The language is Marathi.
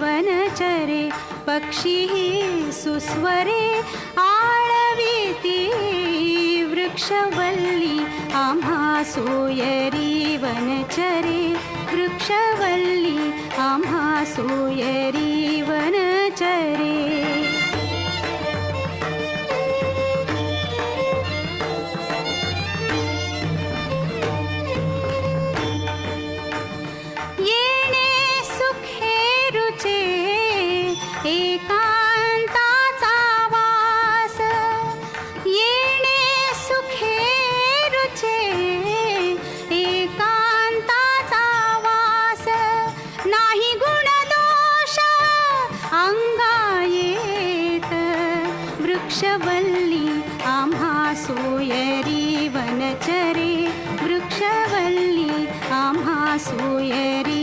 वनचरे पक्षी सुस्वरे आळविती वृक्षवल्ली आम्हा सोयरी वनचरे वृक्षवल्ली आम्हा सोयरी वनचरे एकांताचा वास येणे सुखे रुचे एकांताचा वास नाही गुण दोष अंगा येत वृक्षवल्ली आम्हा सोयरी वनचरे वृक्षवल्ली आम्हा सोयरी